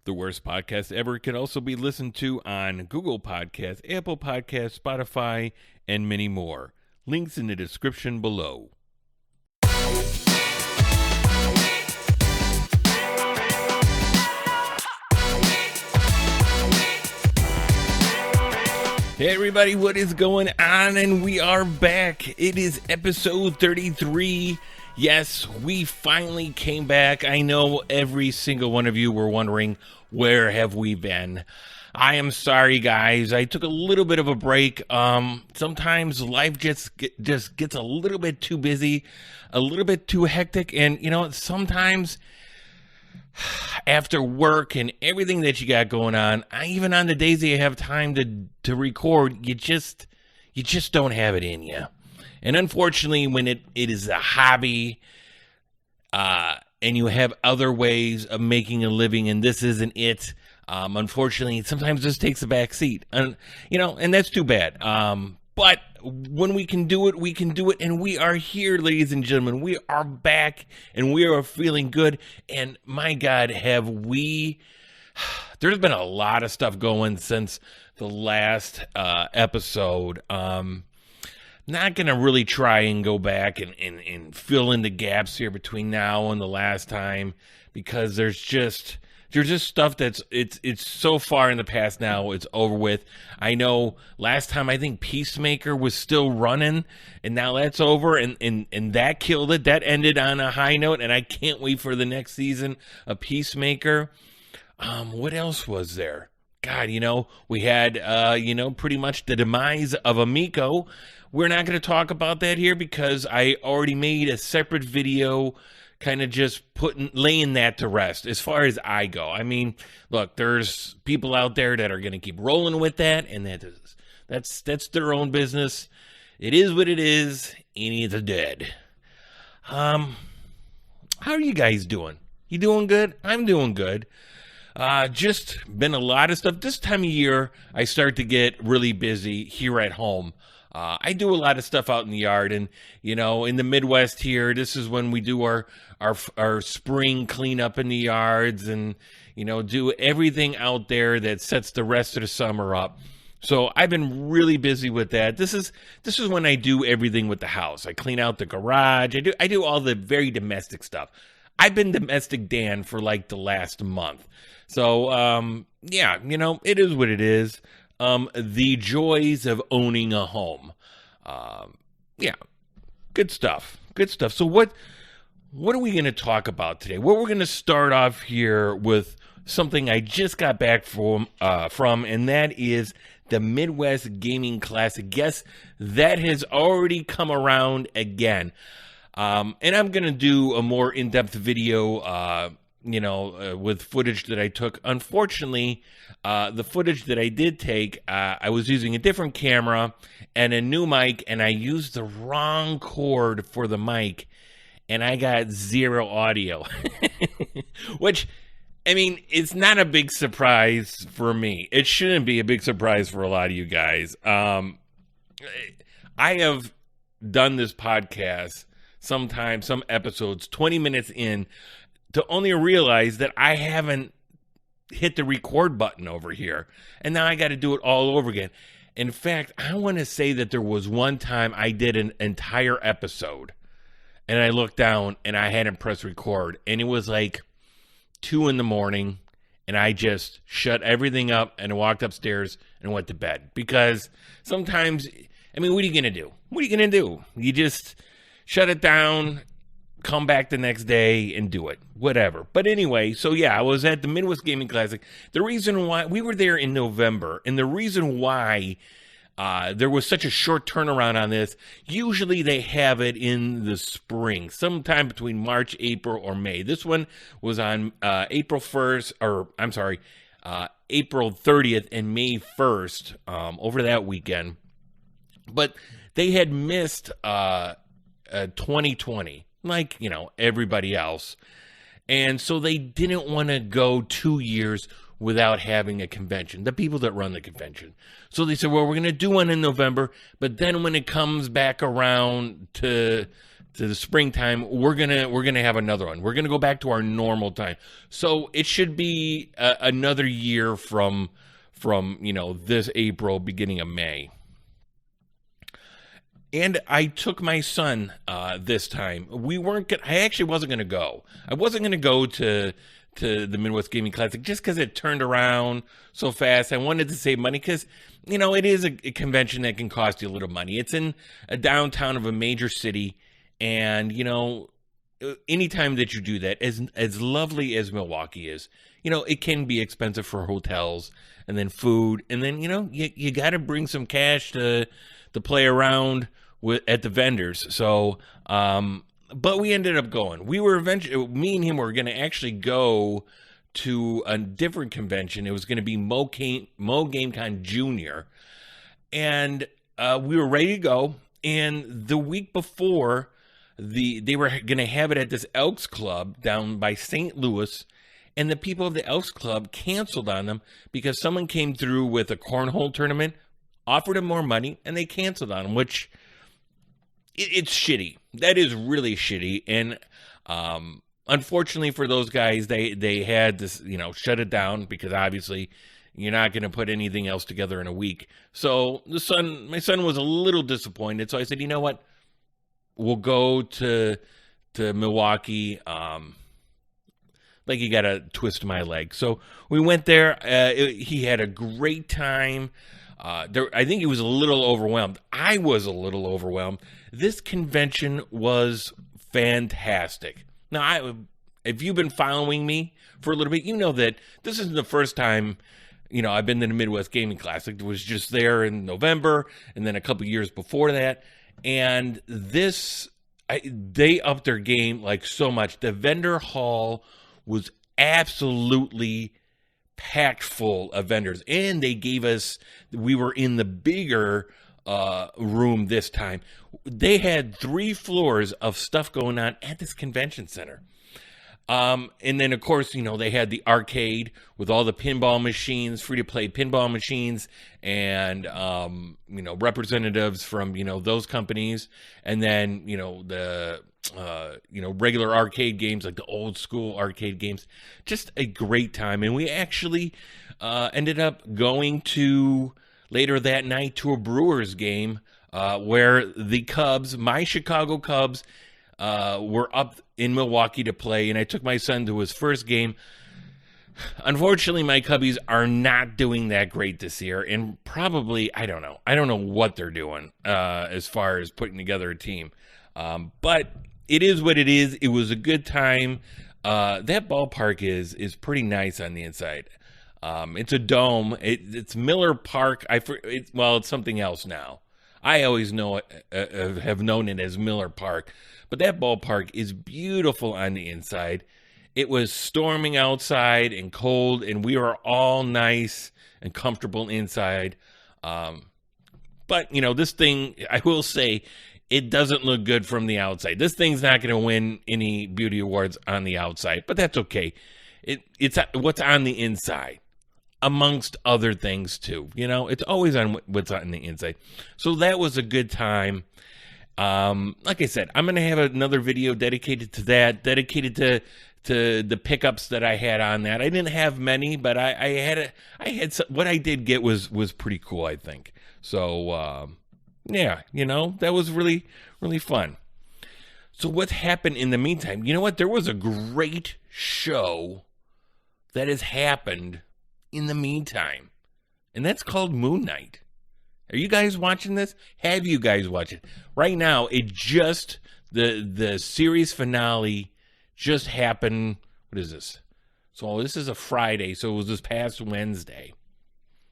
The Worst Podcast Ever can also be listened to on Google Podcasts, Apple Podcasts, Spotify, and many more. Links in the description below. Hey everybody, what is going on? And we are back. It is episode 33. Yes, we finally came back. I know every single one of you were wondering, where have we been? I am sorry, guys. I took a little bit of a break. Sometimes life just gets a little bit too busy, a little bit too hectic, and sometimes after work and everything that you got going on, even on the days that you have time to record, you just don't have it in you. And unfortunately, when it is a hobby, and you have other ways of making a living, and this isn't it, unfortunately, sometimes this takes a back seat. And that's too bad. But when we can do it, we can do it. And we are here, ladies and gentlemen. We are back, and we are feeling good. And my God, have we... There's been a lot of stuff going since the last episode. Not going to really try and go back and fill in the gaps here between now and the last time, because there's just stuff that's it's so far in the past now, it's over with. I know last time I think Peacemaker was still running, and now that's over, and that killed it. That ended on a high note, and I can't wait for the next season of Peacemaker. What else was there? God, we had pretty much the demise of Amico. We're not going to talk about that here because I already made a separate video kind of just laying that to rest as far as I go. I mean, look, there's people out there that are going to keep rolling with that, and that's their own business. It is what it is, and it's dead. How are you guys doing? You doing good? I'm doing good. Just been a lot of stuff. This time of year, I start to get really busy here at home. I do a lot of stuff out in the yard, and in the Midwest here, this is when we do our spring cleanup in the yards, and do everything out there that sets the rest of the summer up. So I've been really busy with that. This is when I do everything with the house. I clean out the garage. I do all the very domestic stuff. I've been domestic Dan for like the last month. So it is what it is. The joys of owning a home. Good stuff. So what are we going to talk about today? Well, we're going to start off here with something I just got back from, and that is the Midwest Gaming Classic. Yes, that has already come around again. And I'm going to do a more in-depth video, with footage that I took. Unfortunately, the footage that I did take, I was using a different camera and a new mic, and I used the wrong cord for the mic, and I got zero audio. Which, I mean, it's not a big surprise for me. It shouldn't be a big surprise for a lot of you guys. I have done this podcast sometimes, some episodes, 20 minutes in, to only realize that I haven't hit the record button over here. And now I got to do it all over again. In fact, I want to say that there was one time I did an entire episode, and I looked down and I hadn't pressed record, and it was like 2 a.m, and I just shut everything up and walked upstairs and went to bed. Because sometimes, I mean, what are you going to do? You just shut it down, come back the next day and do it, whatever. But anyway, so yeah, I was at the Midwest Gaming Classic. The reason why we were there in November, and the reason why there was such a short turnaround on this, usually they have it in the spring, sometime between March, April, or May. This one was on April 30th and May 1st, over that weekend. But they had missed 2020. Like, everybody else. And so they didn't want to go 2 years without having a convention, the people that run the convention. So they said, well, we're going to do one in November, but then when it comes back around to to the springtime, we're gonna have another one. We're gonna go back to our normal time. So it should be another year from this April, beginning of May. And I took my son this time. I actually wasn't gonna go. I wasn't gonna go to the Midwest Gaming Classic just because it turned around so fast. I wanted to save money because it is a convention that can cost you a little money. It's in a downtown of a major city. And, anytime that you do that, as lovely as Milwaukee is, it can be expensive for hotels and then food. And then, you got to bring some cash to play around at the vendors. So, but we ended up going. We were eventually, me and him were going to actually go to a different convention. It was going to be Mo GameCon Jr. And we were ready to go. And the week before, they were going to have it at this Elks Club down by St. Louis, and the people of the Elks Club canceled on them because someone came through with a cornhole tournament, offered them more money, and they canceled on them, which it's shitty. That is really shitty. And unfortunately for those guys, they had this, shut it down because obviously you're not going to put anything else together in a week. So my son was a little disappointed. So I said, you know what? We'll go to Milwaukee. Like you got to twist my leg. So we went there. He had a great time. I think he was a little overwhelmed. I was a little overwhelmed. This convention was fantastic. Now, if you've been following me for a little bit, you know that this isn't the first time, I've been to the Midwest Gaming Classic. It was just there in November, and then a couple years before that. And they upped their game like so much. The vendor hall was absolutely packed full of vendors, and we were in the bigger room this time. They had 3 floors of stuff going on at this convention center. And then, of course, they had the arcade with all the pinball machines, free-to-play pinball machines, and, representatives from, those companies. And then, the, regular arcade games, like the old school arcade games. Just a great time. And we actually ended up going later that night to a Brewers game where the Cubs, my Chicago Cubs, were up in Milwaukee to play, and I took my son to his first game. Unfortunately, my Cubbies are not doing that great this year, and probably, I don't know what they're doing as far as putting together a team. But it is what it is. It was a good time. That ballpark is pretty nice on the inside. It's a dome. It's Miller Park. It's something else now. I always have known it as Miller Park. But that ballpark is beautiful on the inside. It was storming outside and cold, and we were all nice and comfortable inside. But, this thing, I will say, it doesn't look good from the outside. This thing's not going to win any beauty awards on the outside, but that's okay. It's what's on the inside, amongst other things, too. It's always on what's on the inside. So that was a good time. Like I said, I'm going to have another video dedicated to that, dedicated to the pickups that I had on that. I didn't have many, but I had some, what I did get was pretty cool, I think. So, yeah, that was really, really fun. So what happened in the meantime? You know what? There was a great show that has happened in the meantime, and that's called Moon Knight. Are you guys watching this? Have you guys watched it? Right now, the series finale just happened. What is this? So this is a Friday, so it was this past Wednesday.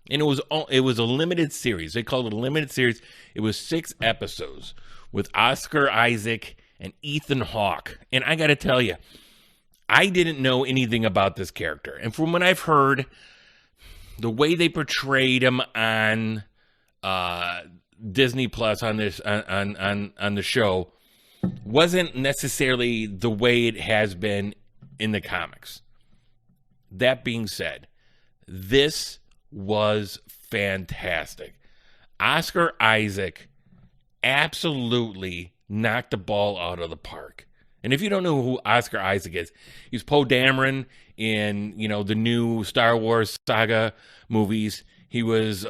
And it was a limited series. They called it a limited series. It was 6 episodes with Oscar Isaac and Ethan Hawke. And I got to tell you, I didn't know anything about this character. And from what I've heard, the way they portrayed him on Disney Plus on this on the show wasn't necessarily the way it has been in the comics. That being said, this was fantastic. Oscar Isaac absolutely knocked the ball out of the park. And if you don't know who Oscar Isaac is, he's Poe Dameron in, the new Star Wars saga movies. He was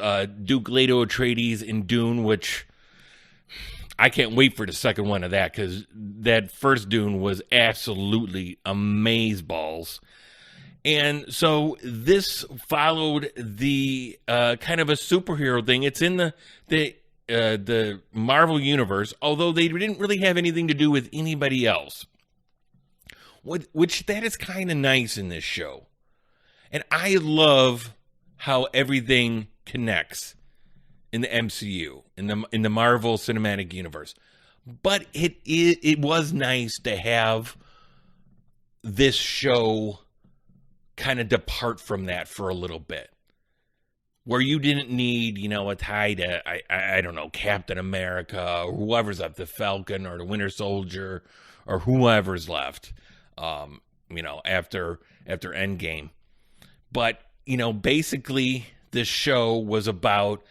Duke Leto Atreides in Dune, which I can't wait for the second one of that, because that first Dune was absolutely amazeballs. And so this followed the kind of a superhero thing. It's in the Marvel universe, although they didn't really have anything to do with anybody else. Which that is kind of nice in this show. And I love how everything connects in the MCU, in the Marvel Cinematic Universe. But it was nice to have this show kind of depart from that for a little bit, where you didn't need, a tie to, I don't know, Captain America or whoever's up, the Falcon or the Winter Soldier or whoever's left, after Endgame. But, basically this show was about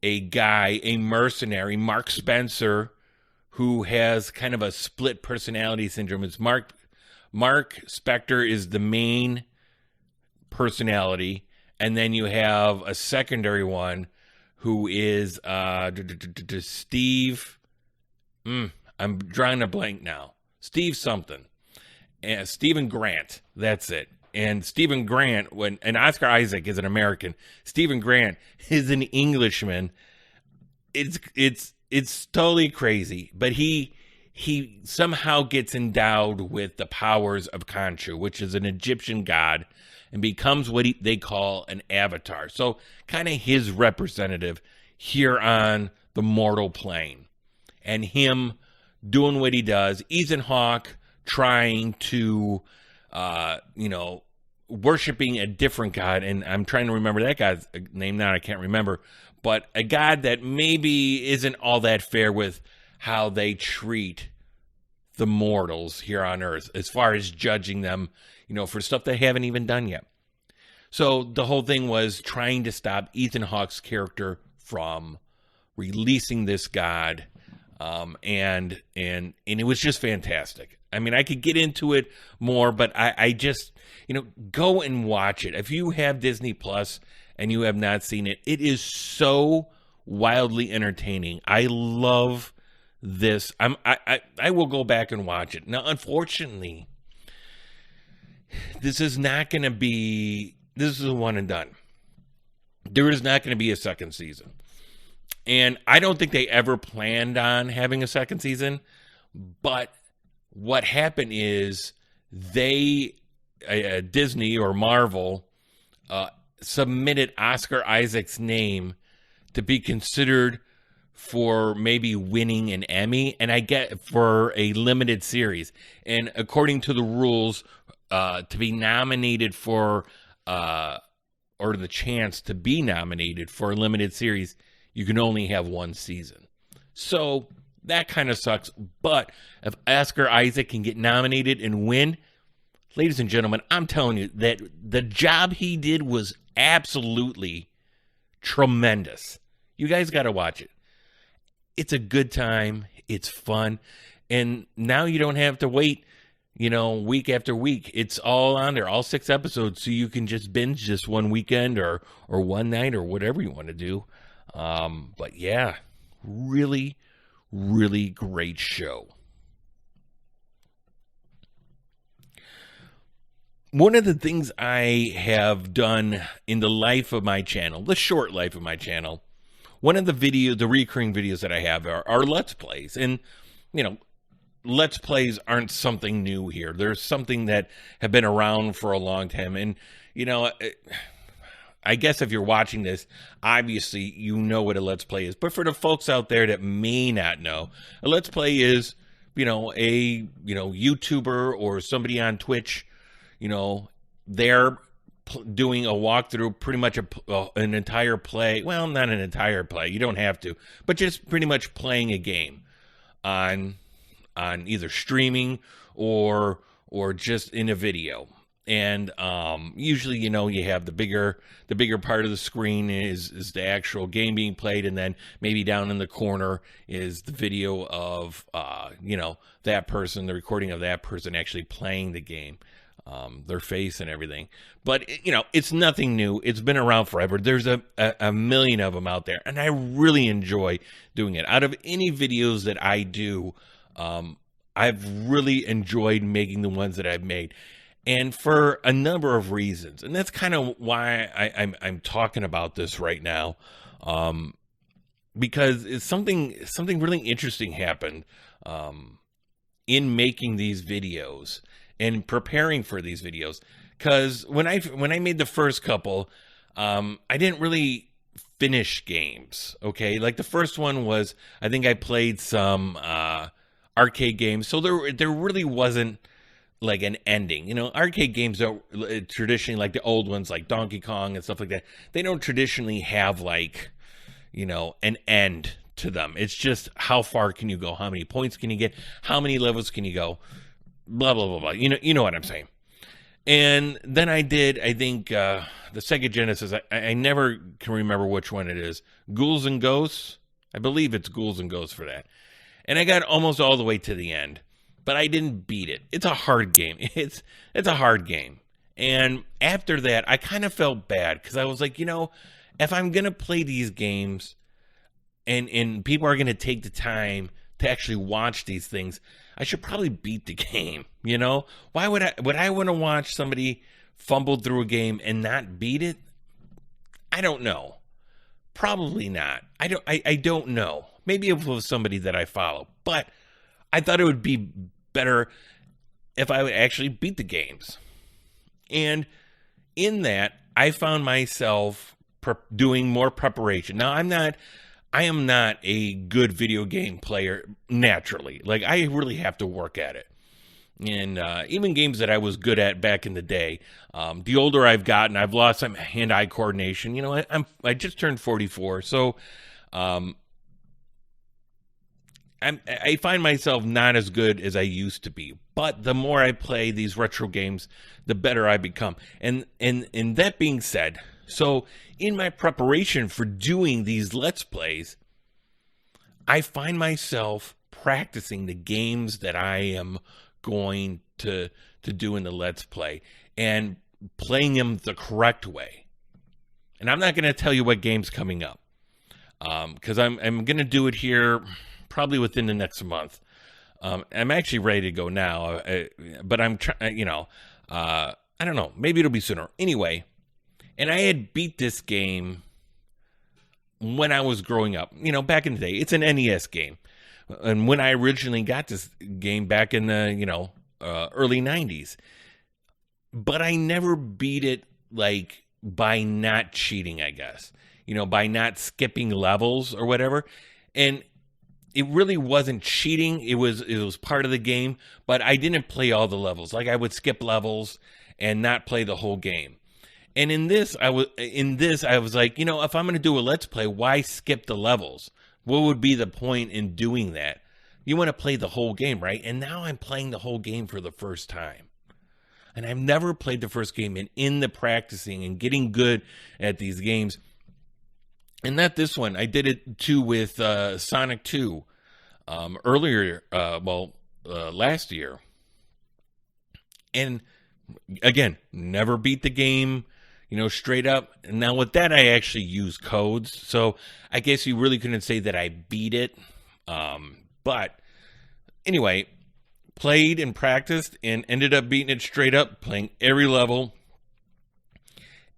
a guy, a mercenary, Mark Spencer, who has kind of a split personality syndrome. It's Mark Spector is the main personality, and then you have a secondary one who is Steve. I'm drawing a blank now. Steve something. Stephen Grant. That's it. And Stephen Grant, and Oscar Isaac is an American. Stephen Grant is an Englishman. It's totally crazy, but he somehow gets endowed with the powers of Khonshu, which is an Egyptian god, and becomes what they call an avatar. So kind of his representative here on the mortal plane. And him doing what he does. Ethan Hawke trying to, worshiping a different god. And I'm trying to remember that guy's name now. I can't remember. But a god that maybe isn't all that fair with how they treat the mortals here on Earth, as far as judging them, for stuff they haven't even done yet. So the whole thing was trying to stop Ethan Hawke's character from releasing this god, and it was just fantastic. I mean, I could get into it more, but I just, go and watch it. If you have Disney Plus and you have not seen it, it is so wildly entertaining. I love this. I will go back and watch it. Now, unfortunately, this is not going to be, this is a one and done. There is not going to be a second season. And I don't think they ever planned on having a second season. But what happened is Disney or Marvel submitted Oscar Isaac's name to be considered for maybe winning an Emmy, and I get for a limited series. And according to the rules, to be nominated for, or the chance to be nominated for a limited series, you can only have one season. So that kind of sucks. But if Oscar Isaac can get nominated and win, ladies and gentlemen, I'm telling you that the job he did was absolutely tremendous. You guys got to watch it. It's a good time. It's fun. And now you don't have to wait, week after week. It's all on there, all 6 episodes. So you can just binge this one weekend or one night or whatever you want to do. But yeah, really, really great show. One of the things I have done in the life of my channel, the short life of my channel, one of the recurring videos that I have are Let's Plays. And, Let's Plays aren't something new here. There's something that have been around for a long time. And, I guess if you're watching this, obviously you know what a Let's Play is. But for the folks out there that may not know, a Let's Play is, a YouTuber or somebody on Twitch, they're doing a walkthrough, pretty much an entire play. Well, not an entire play. You don't have to, but just pretty much playing a game on either streaming or just in a video. And usually, you know, you have the bigger part of the screen is the actual game being played, and then maybe down in the corner is the video of you know, that person, the recording of that person actually playing the game, their face and everything. But you know, it's nothing new. It's been around forever. There's a million of them out there, and I really enjoy doing it. Out of any videos that I do, I've really enjoyed making the ones that I've made, and for a number of reasons. And that's kind of why I'm talking about this right now, because it's something really interesting happened in making these videos and preparing for these videos. Because when I made the first couple, I didn't really finish games. Okay, like the first one was, I think I played some arcade games, so there really wasn't like an ending. You know, arcade games don't traditionally, like the old ones like Donkey Kong and stuff like that, they don't traditionally have, like, you know, an end to them. It's just how far can you go, how many points can you get, how many levels can you go, blah blah blah blah. You know what I'm saying. And then I did, I think, the Sega Genesis, I never can remember which one it is, Ghouls and Ghosts. I believe it's Ghouls and Ghosts for that. And I got almost all the way to the end, but I didn't beat it. It's a hard game. It's a hard game. And after that, I kind of felt bad, because I was like, you know, if I'm going to play these games and people are going to take the time to actually watch these things, I should probably beat the game, you know? Why would I want to watch somebody fumble through a game and not beat it? I don't know. Probably not. I don't know. Maybe if it was somebody that I follow, but I thought it would be better if I would actually beat the games. And in that, I found myself doing more preparation. Now, I am not a good video game player naturally. Like, I really have to work at it. And even games that I was good at back in the day, the older I've gotten, I've lost some hand-eye coordination. You know, I just turned 44, so I find myself not as good as I used to be. But the more I play these retro games, the better I become. And that being said, so in my preparation for doing these Let's Plays, I find myself practicing the games that I am going to do in the Let's Play and playing them the correct way. And I'm not going to tell you what game's coming up, because I'm going to do it here probably within the next month. I'm actually ready to go now, but I'm trying, you know, I don't know, maybe it'll be sooner. Anyway, and I had beat this game when I was growing up, you know, back in the day. It's an NES game. And when I originally got this game back in the, you know, early 90s. But I never beat it, like, by not cheating, I guess. You know, by not skipping levels or whatever. And it really wasn't cheating. It was part of the game, but I didn't play all the levels. Like, I would skip levels and not play the whole game. And in this I was like, you know, if I'm going to do a Let's Play, why skip the levels? What would be the point in doing that? You want to play the whole game, right? And now I'm playing the whole game for the first time. And I've never played the first game, and in the practicing and getting good at these games, and not this one, I did it too with Sonic 2 earlier, last year. And again, never beat the game, you know, straight up. And now with that, I actually use codes. So I guess you really couldn't say that I beat it. But anyway, played and practiced and ended up beating it straight up, playing every level.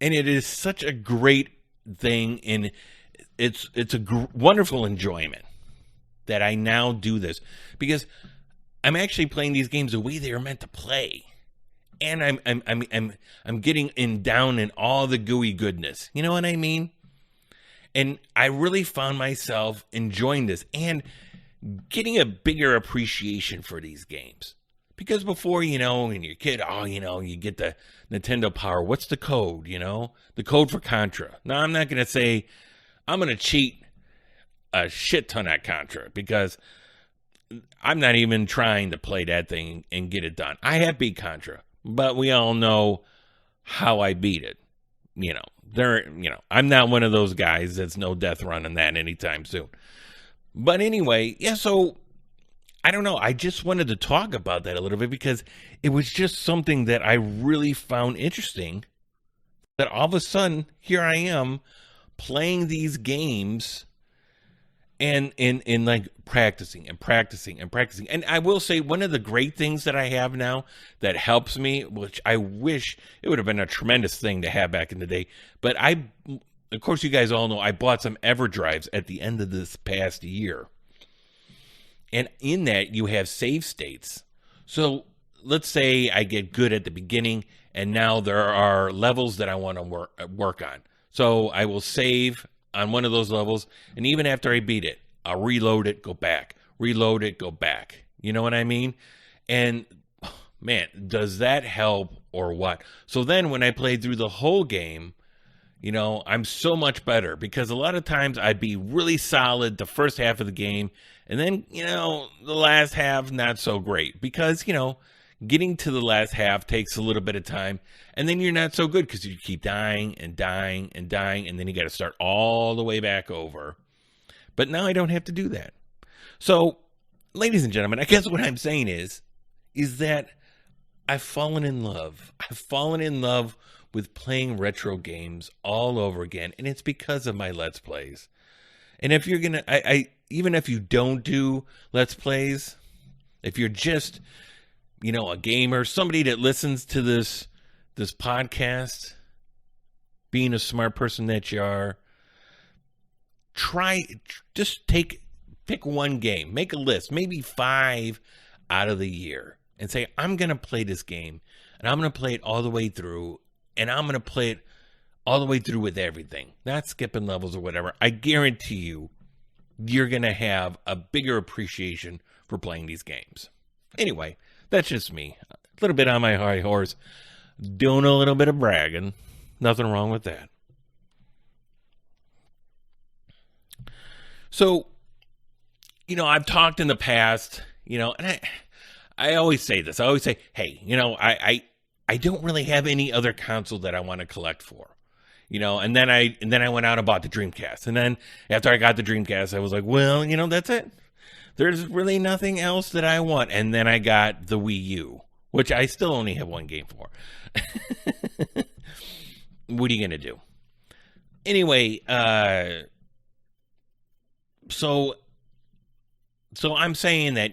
And it is such a great thing, and it's a wonderful enjoyment that I now do this, because I'm actually playing these games the way they are meant to play. And I'm getting down in all the gooey goodness. You know what I mean? And I really found myself enjoying this and getting a bigger appreciation for these games. Because before, you know, when you're a kid, you know, you get the Nintendo Power. What's the code, you know? The code for Contra. Now, I'm not going to say I'm going to cheat a shit ton at Contra, because I'm not even trying to play that thing and get it done. I have beat Contra. but we all know how I beat it. I'm not one of those guys that's no death running that anytime soon. But anyway, yeah, so I don't know. I just wanted to talk about that a little bit because it was just something that I really found interesting. That all of a sudden, here I am playing these games and like practicing. And I will say one of the great things that I have now that helps me, which I wish it would have been a tremendous thing to have back in the day, but of course you guys all know I bought some EverDrives at the end of this past year. And in that you have save states. So let's say I get good at the beginning and now there are levels that I want to work on. So I will save on one of those levels, and even after I beat it, I'll reload it, go back, reload it, go back. You know what I mean? And man, does that help or what? So then when I played through the whole game, I'm so much better because a lot of times I'd be really solid the first half of the game, and then, the last half, not so great because, getting to the last half takes a little bit of time, and then you're not so good because you keep dying, and then you got to start all the way back over. But now I don't have to do that. So, ladies and gentlemen, I guess what I'm saying is that I've fallen in love. I've fallen in love with playing retro games all over again, and it's because of my Let's Plays. And if you're gonna, even if you don't do Let's Plays, if you're just a gamer, somebody that listens to this podcast, being a smart person that you are, pick one game, make a list, maybe 5 out of the year, and say, I'm going to play this game, and I'm going to play it all the way through, and I'm going to play it all the way through with everything, not skipping levels or whatever. I guarantee you're going to have a bigger appreciation for playing these games. Anyway, that's just me. A little bit on my high horse, doing a little bit of bragging. Nothing wrong with that. So, I've talked in the past, and I always say this. I always say, hey, I don't really have any other console that I want to collect for. And then I went out and bought the Dreamcast. And then after I got the Dreamcast, I was like, well, that's it. There's really nothing else that I want. And then I got the Wii U, which I still only have one game for. What are you going to do? Anyway, so I'm saying that,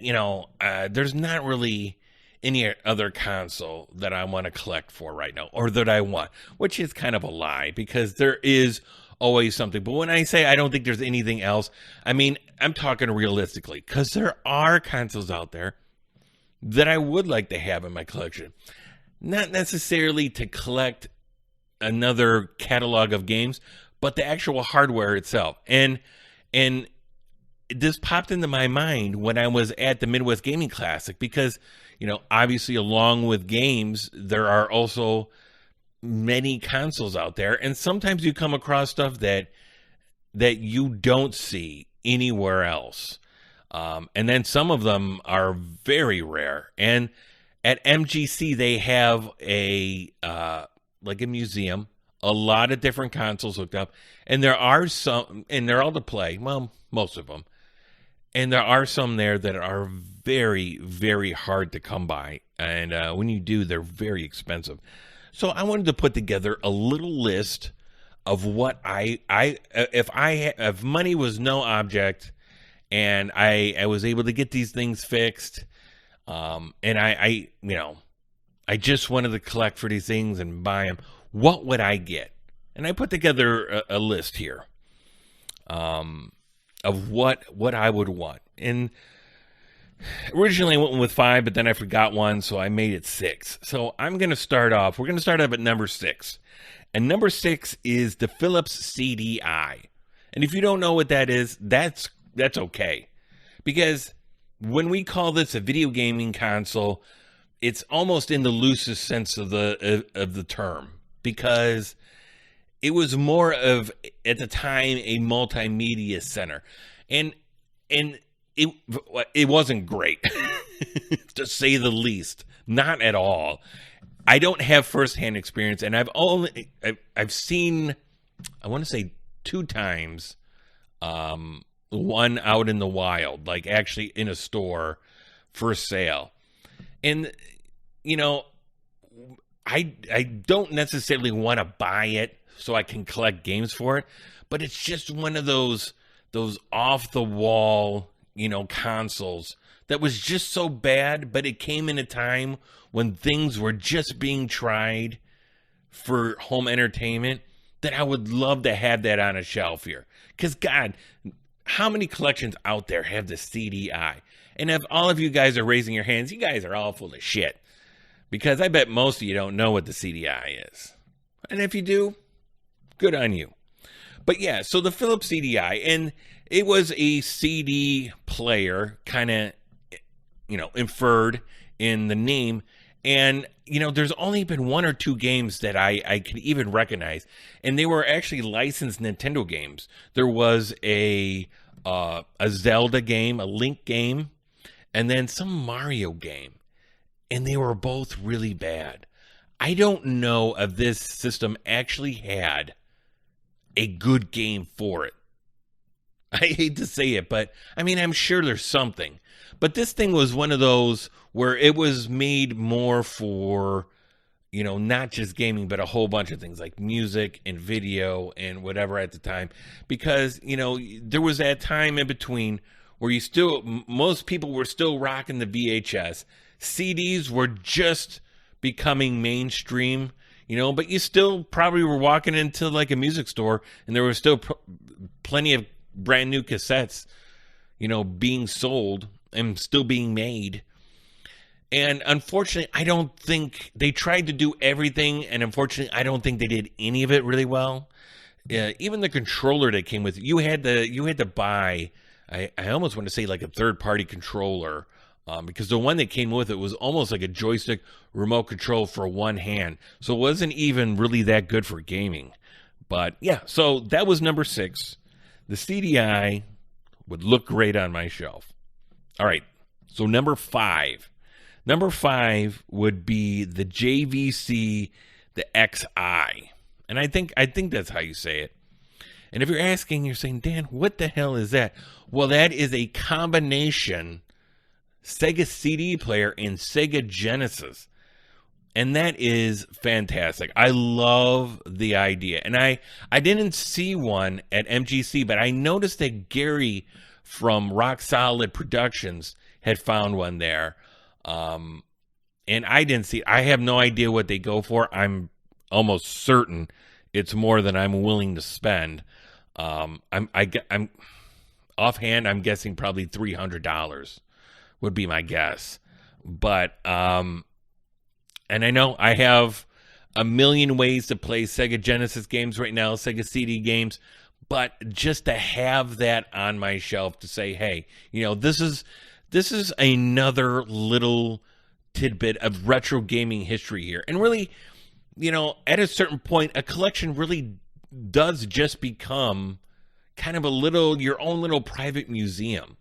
there's not really any other console that I want to collect for right now, or that I want, which is kind of a lie because there is always something. But when I say I don't think there's anything else, I mean, I'm talking realistically, because there are consoles out there that I would like to have in my collection. Not necessarily to collect another catalog of games, but the actual hardware itself. And this popped into my mind when I was at the Midwest Gaming Classic because, obviously along with games, there are also many consoles out there, and sometimes you come across stuff that you don't see anywhere else, and then some of them are very rare. And at MGC they have like a museum, a lot of different consoles hooked up, and there are some, and they're all to play, well, most of them, and there are some there that are very, very hard to come by, and when you do, they're very expensive. So I wanted to put together a little list of what if money was no object, and I was able to get these things fixed, and I just wanted to collect for these things and buy them. What would I get? And I put together a list here, of what I would want. And originally I went with 5, but then I forgot one, so I made it 6. So we're going to start off at number 6. And number 6 is the Philips CDI. And if you don't know what that is, that's okay. Because when we call this a video gaming console, it's almost in the loosest sense of the term. Because it was more of, at the time, a multimedia center. And it wasn't great, to say the least. Not at all. I don't have firsthand experience, and I've seen, I want to say 2 times, one out in the wild, like actually in a store for sale. And, you know, I don't necessarily want to buy it so I can collect games for it, but it's just one of those off the wall, consoles that was just so bad, but it came in a time when things were just being tried for home entertainment, that I would love to have that on a shelf here. Because, God, how many collections out there have the CDI? And if all of you guys are raising your hands, you guys are all full of shit. Because I bet most of you don't know what the CDI is. And if you do, good on you. But yeah, so the Philips CDI, and it was a CD player, kind of, inferred in the name. And, there's only been 1 or 2 games that I could even recognize. And they were actually licensed Nintendo games. There was a Zelda game, a Link game, and then some Mario game. And they were both really bad. I don't know if this system actually had a good game for it. I hate to say it, but I'm sure there's something. But this thing was one of those where it was made more for, not just gaming, but a whole bunch of things like music and video and whatever at the time. Because, there was that time in between where most people were still rocking the VHS. CDs were just becoming mainstream, but you still probably were walking into like a music store and there were still plenty of brand new cassettes, being sold and still being made. And unfortunately, I don't think they tried to do everything. And unfortunately, I don't think they did any of it really well. Even the controller that came with it, you had to buy, I almost want to say like a third-party controller. Because the one that came with it was almost like a joystick remote control for one hand. So it wasn't even really that good for gaming. But yeah, so that was number 6. The CDI would look great on my shelf. All right, so number 5. Number 5 would be the JVC, the XI. And I think that's how you say it. And if you're asking, you're saying, Dan, what the hell is that? Well, that is a combination Sega CD player and Sega Genesis. And that is fantastic. I love the idea. And I didn't see one at MGC, but I noticed that Gary from Rock Solid Productions had found one there. And I didn't see it. I have no idea what they go for. I'm almost certain it's more than I'm willing to spend. I'm offhand, I'm guessing probably $300 would be my guess. But and I know I have a million ways to play Sega Genesis games right now, Sega CD games, but just to have that on my shelf to say, hey, this is another little tidbit of retro gaming history here. And really, at a certain point, a collection really does just become kind of your own little private museum.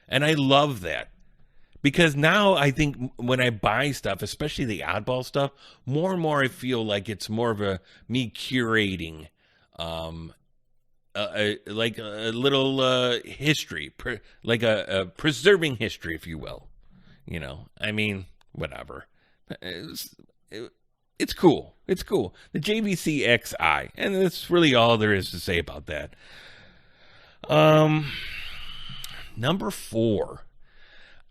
And I love that. Because now I think when I buy stuff, especially the oddball stuff, more and more I feel like it's more of me curating, like a little history, like a preserving history, if you will. Whatever. It's cool. It's cool. The JVC XI, and that's really all there is to say about that. Number 4.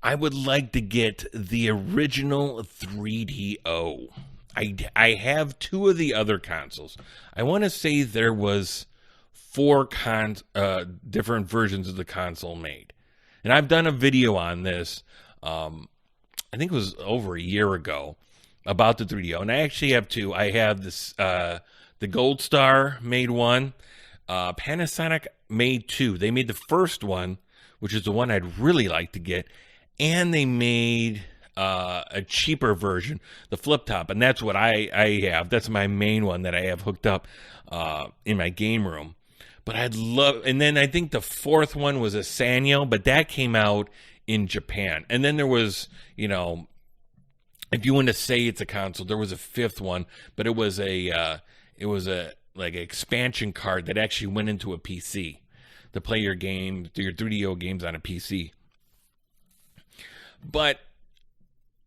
I would like to get the original 3DO. I have 2 of the other consoles. I want to say there was 4 different versions of the console made. And I've done a video on this, I think it was over a year ago, about the 3DO. And I actually have 2. I have this, the Gold Star made one. Panasonic made 2. They made the first one, which is the one I'd really like to get. And they made a cheaper version, the flip top, and that's what I have. That's my main one that I have hooked up in my game room. But I'd love, and then I think the 4th one was a Sanyo, but that came out in Japan. And then there was, if you want to say it's a console, there was a fifth one, but it was a like an expansion card that actually went into a PC to play your 3DO games on a PC. But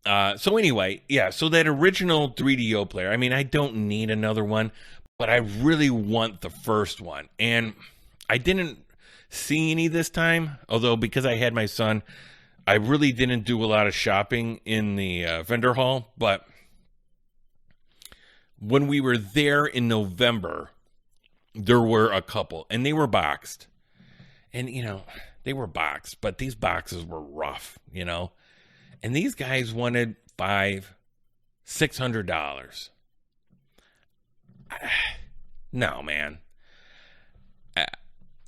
so anyway, yeah, so that original 3DO player, I mean, I don't need another one, but I really want the first one. And I didn't see any this time, although because I had my son, I really didn't do a lot of shopping in the vendor hall. But when we were there in November, there were a couple, and they were boxed. And, you know, they were boxed, but these boxes were rough, you know. And these guys wanted $600. No, man.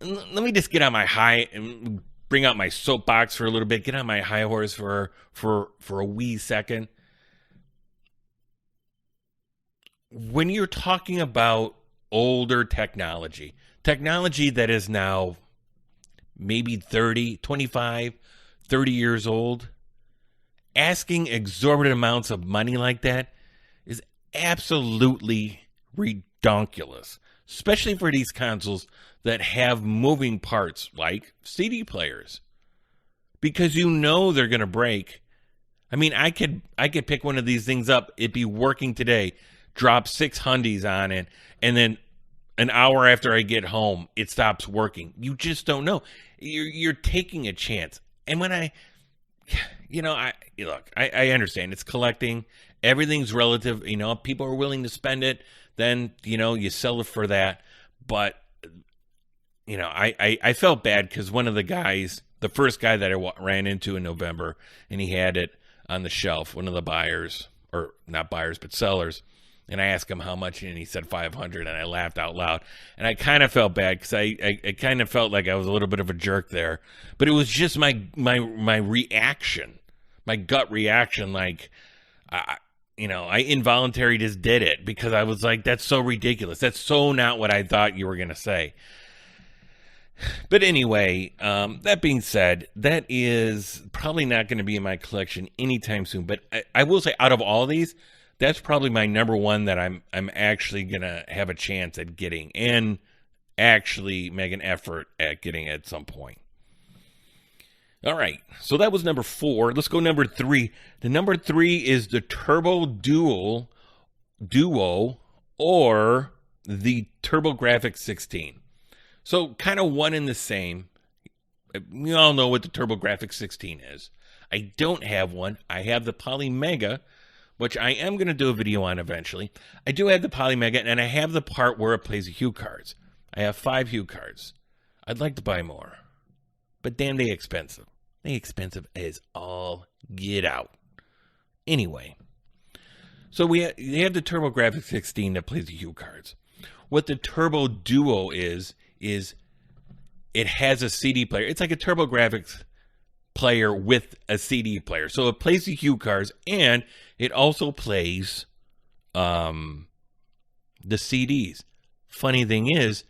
Let me just get on my high and bring out my soapbox for a little bit. Get on my high horse for a wee second. When you're talking about older technology that is now maybe 25, 30 years old, asking exorbitant amounts of money like that is absolutely redonkulous, especially for these consoles that have moving parts like CD players, because you know they're going to break. I mean, I could pick one of these things up, it'd be working today, drop $600 on it, and then an hour after I get home, it stops working. You just don't know. You're taking a chance. And when I understand it's collecting. Everything's relative. You know, people are willing to spend it. Then, you know, you sell it for that. But, you know, I felt bad because one of the guys, the first guy that I ran into in November, and he had it on the shelf, one of the buyers, or not buyers, but sellers. And I asked him how much, and he said $500, and I laughed out loud. And I kind of felt bad because I kind of felt like I was a little bit of a jerk there. But it was just my reaction, my gut reaction. Like, I involuntarily just did it because I was like, that's so ridiculous. That's so not what I thought you were going to say. But anyway, that being said, that is probably not going to be in my collection anytime soon. But I will say, out of all these, that's probably my number one that I'm actually gonna have a chance at getting and actually make an effort at getting at some point. All right, so that was number 4. Let's go number 3. The number 3 is the Turbo Duo or the TurboGrafx 16. So kind of one and the same. We all know what the TurboGrafx 16 is. I don't have one. I have the Polymega, which I am going to do a video on eventually. I do have the Polymega, and I have the part where it plays the hue cards. I have 5 hue cards. I'd like to buy more, but damn, they expensive. They expensive as all get out. Anyway, so you have the TurboGrafx 16 that plays the hue cards. What the Turbo Duo is it has a CD player. It's like a TurboGrafx player with a CD player. So it plays the hue cards, and it also plays the CDs. Funny thing is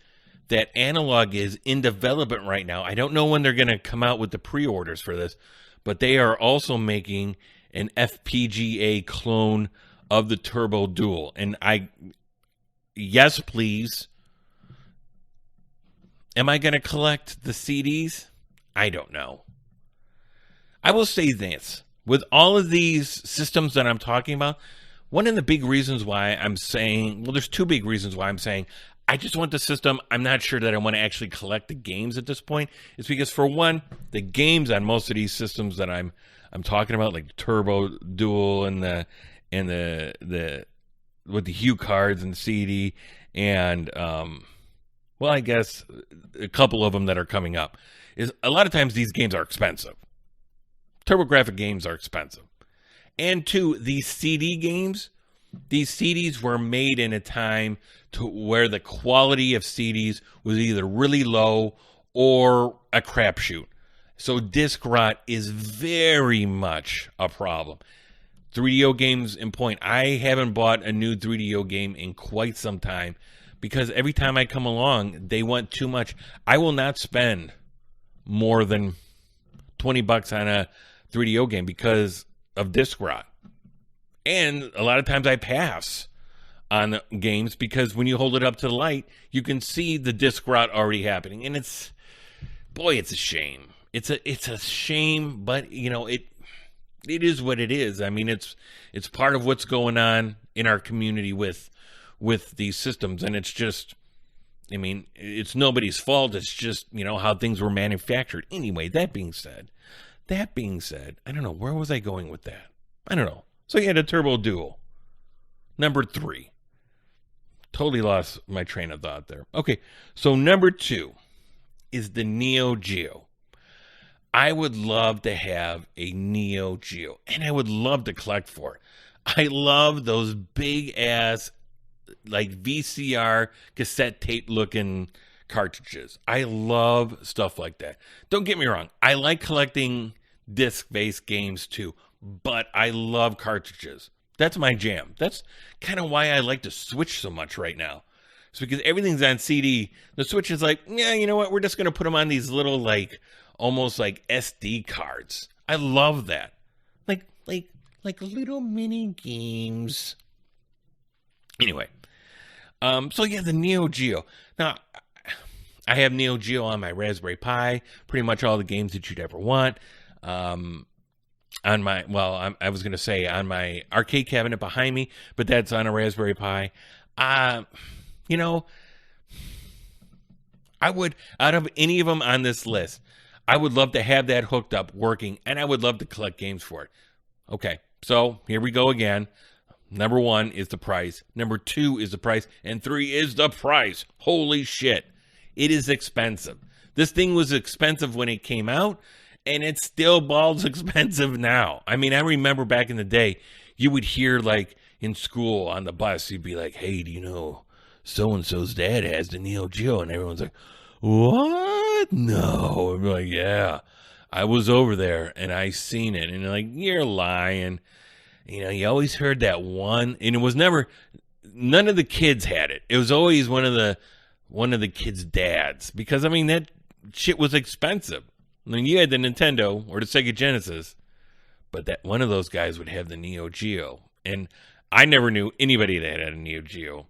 that Analog is in development right now. I don't know when they're going to come out with the pre-orders for this, but they are also making an FPGA clone of the Turbo Duo. And yes, please. Am I going to collect the CDs? I don't know. I will say this. With all of these systems that I'm talking about, one of the big reasons why I'm saying, well, there's 2 big reasons why I'm saying I just want the system. I'm not sure that I want to actually collect the games at this point. It's because, for one, the games on most of these systems that I'm talking about, like the Turbo Duo and the with the hue cards and the CD, and well, I guess a couple of them that are coming up, is a lot of times these games are expensive. TurboGrafx games are expensive. And 2, these CD games, these CDs were made in a time to where the quality of CDs was either really low or a crapshoot. So disc rot is very much a problem. 3DO games in point. I haven't bought a new 3DO game in quite some time because every time I come along, they want too much. I will not spend more than $20 on a 3DO game because of disc rot. And a lot of times I pass on the games because when you hold it up to the light, you can see the disc rot already happening. And it's a shame. It's a shame, but it is what it is. I mean, it's part of what's going on in our community with these systems, and it's just, I mean, it's nobody's fault. It's just, how things were manufactured. Anyway, that being said, I don't know, where was I going with that? I don't know. So you had a Turbo Duo. Number 3. Totally lost my train of thought there. Okay, so number 2 is the Neo Geo. I would love to have a Neo Geo, and I would love to collect for it. I love those big ass, like VCR cassette tape looking cartridges. I love stuff like that. Don't get me wrong. I like collecting disc-based games too, but I love cartridges. That's my jam. That's kind of why I like to Switch so much right now. It's because everything's on CD. The Switch is like, yeah, you know what? We're just going to put them on these little, like, almost like SD cards. I love that. Like little mini games. Anyway. So yeah, the Neo Geo. Now, I have Neo Geo on my Raspberry Pi. Pretty much all the games that you'd ever want. On my, I was going to say on my arcade cabinet behind me, but that's on a Raspberry Pi. I would, out of any of them on this list, I would love to have that hooked up, working, and I would love to collect games for it. Okay, so here we go again. Number 1 is the price. Number 2 is the price. And 3 is the price. Holy shit. It is expensive. This thing was expensive when it came out, and it's still balls expensive now. I mean, I remember back in the day, you would hear, like, in school on the bus, you'd be like, hey, do you know so-and-so's dad has the Neo Geo? And everyone's like, what? No. I'm like, yeah, I was over there, and I seen it. And they're like, you're lying. You always heard that one, and it was never, none of the kids had it. It was always one of the kids' dads, because, I mean, that shit was expensive. I mean, you had the Nintendo or the Sega Genesis, but that one of those guys would have the Neo Geo, and I never knew anybody that had a Neo Geo.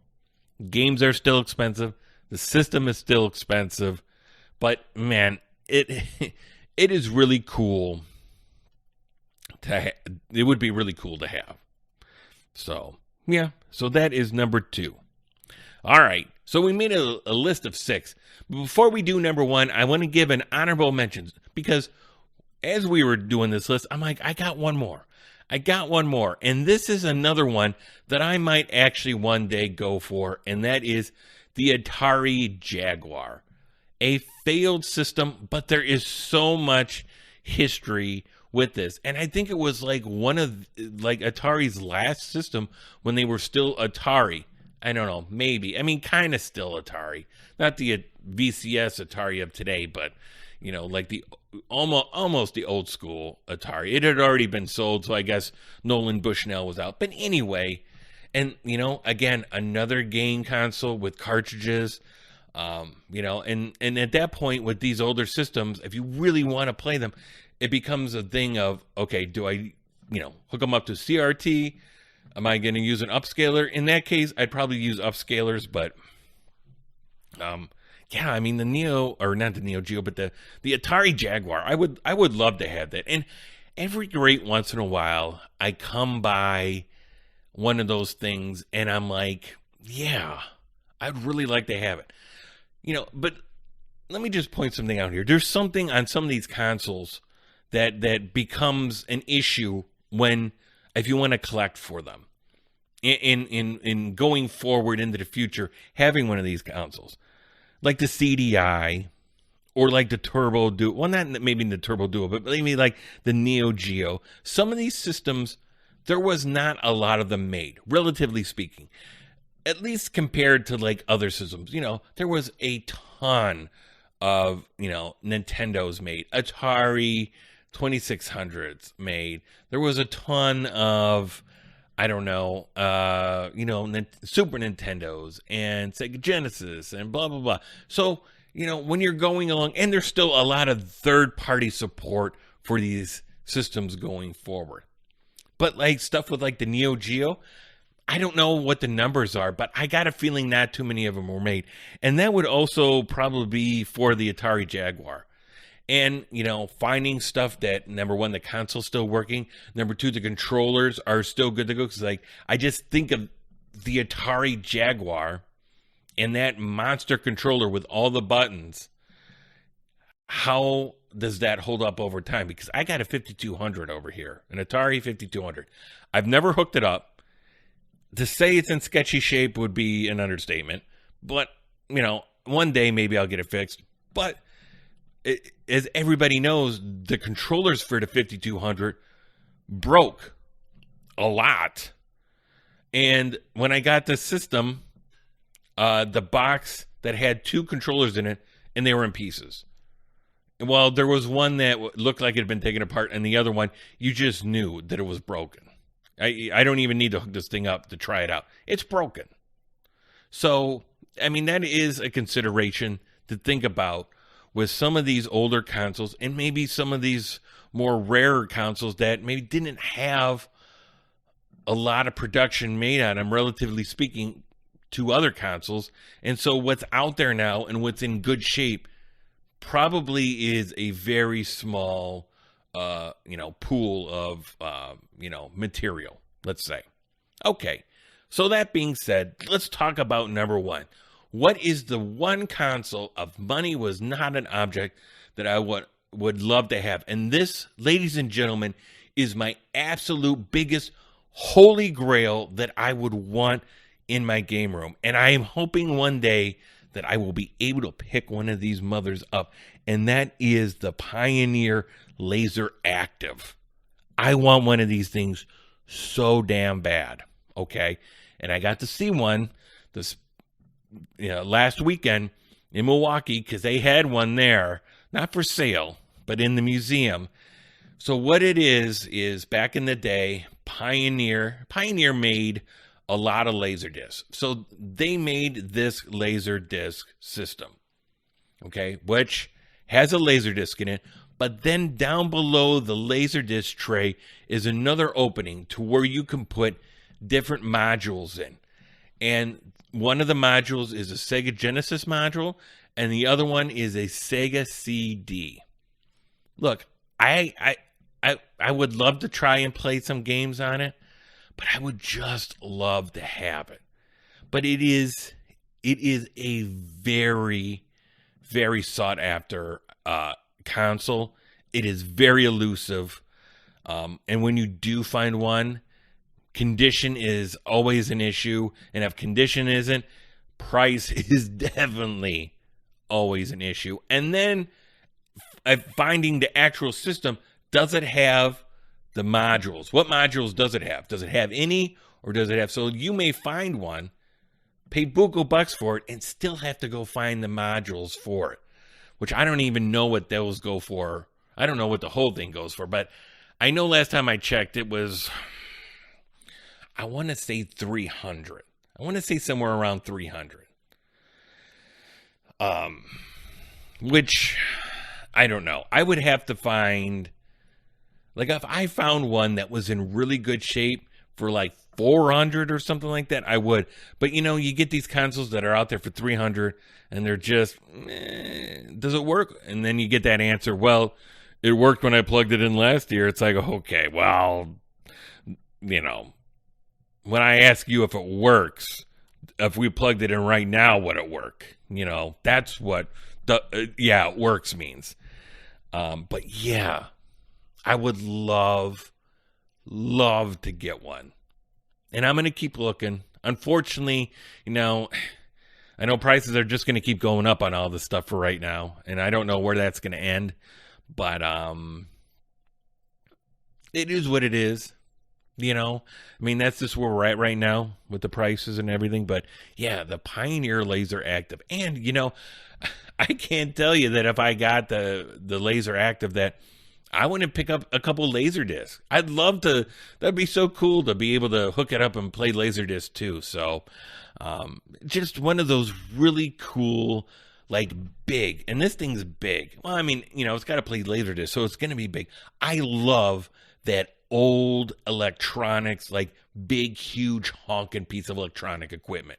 Games are still expensive. The system is still expensive, but man, it is really cool. It would be really cool to have. So, yeah. So that is number 2. All right. So we made a list of 6. But before we do number 1, I want to give an honorable mention, because as we were doing this list, I'm like, I got one more. And this is another one that I might actually one day go for, and that is the Atari Jaguar. A failed system, but there is so much history with this, and I think it was like one of Atari's last system when they were still Atari. I don't know, maybe. I mean, kind of still Atari, not the VCS Atari of today, but like the almost the old school Atari. It had already been sold, so I guess Nolan Bushnell was out. But anyway, and again, another game console with cartridges. And at that point with these older systems, if you really want to play them, it becomes a thing of, okay, do I, hook them up to CRT? Am I going to use an upscaler? In that case, I'd probably use upscalers, but, yeah, I mean, not the Neo Geo, but the Atari Jaguar, I would love to have that. And every great once in a while, I come by one of those things, and I'm like, yeah, I'd really like to have it. But let me just point something out here. There's something on some of these consoles that becomes an issue if you want to collect for them. In going forward into the future, having one of these consoles. Like the CDI, or like the Turbo Duo. Well, not maybe the Turbo Duo, but maybe like the Neo Geo. Some of these systems, there was not a lot of them made, relatively speaking. At least compared to like other systems. There was a ton of, Nintendo's made. Atari 2600s made. There was a ton of, Super Nintendos and Sega Genesis and blah, blah, blah. So, when you're going along, and there's still a lot of third-party support for these systems going forward. But like stuff with like the Neo Geo, I don't know what the numbers are, but I got a feeling not too many of them were made. And that would also probably be for the Atari Jaguar. And, finding stuff that, number one, the console's still working. Number two, the controllers are still good to go. Because, I just think of the Atari Jaguar and that monster controller with all the buttons. How does that hold up over time? Because I got a 5200 over here, an Atari 5200. I've never hooked it up. To say it's in sketchy shape would be an understatement. But, one day maybe I'll get it fixed. But as everybody knows, the controllers for the 5200 broke a lot. And when I got the system, the box that had two controllers in it, and they were in pieces. Well, there was one that looked like it had been taken apart, and the other one, you just knew that it was broken. I don't even need to hook this thing up to try it out. It's broken. So, that is a consideration to think about with some of these older consoles and maybe some of these more rarer consoles that maybe didn't have a lot of production made on them, relatively speaking, to other consoles. And so what's out there now and what's in good shape probably is a very small, pool of, material, let's say. Okay, so that being said, let's talk about number one. What is the one console of money was not an object that I would love to have? And this, ladies and gentlemen, is my absolute biggest holy grail that I would want in my game room. And I am hoping one day that I will be able to pick one of these mothers up. And that is the Pioneer Laser Active. I want one of these things so damn bad. Okay. And I got to see one this last weekend in Milwaukee because they had one there, not for sale, but in the museum. So what it is back in the day, Pioneer made a lot of laser discs. So they made this laser disc system, okay, which has a laser disc in it. But then down below the laser disc tray is another opening to where you can put different modules in. And one of the modules is a Sega Genesis module, and the other one is a Sega CD. Look, I would love to try and play some games on it, but I would just love to have it. But it is a very, very sought after console. It is very elusive, and when you do find one, condition is always an issue, and if condition isn't, price is definitely always an issue. And then finding the actual system, does it have the modules? What modules does it have? Does it have any, or does it have? So you may find one, pay buku bucks for it, and still have to go find the modules for it, which I don't even know what those go for. I don't know what the whole thing goes for, but I know last time I checked, it was, I want to say 300. I want to say somewhere around 300. Which, I don't know. I would have to find, like if I found one that was in really good shape for like 400 or something like that, I would. But you get these consoles that are out there for 300 and they're just, does it work? And then you get that answer, well, it worked when I plugged it in last year. It's like, okay, well, when I ask you if it works, if we plugged it in right now, would it work? That's what it works means. But yeah, I would love to get one. And I'm going to keep looking. Unfortunately, I know prices are just going to keep going up on all this stuff for right now. And I don't know where that's going to end. But it is what it is. That's just where we're at right now with the prices and everything. But yeah, the Pioneer Laser Active. And, I can't tell you that if I got the Laser Active that I want to pick up a couple laser discs. I'd love to. That'd be so cool to be able to hook it up and play laser discs too. So just one of those really cool, like big. And this thing's big. Well, it's got to play laser discs, so it's going to be big. I love that old electronics, like big, huge, honking piece of electronic equipment.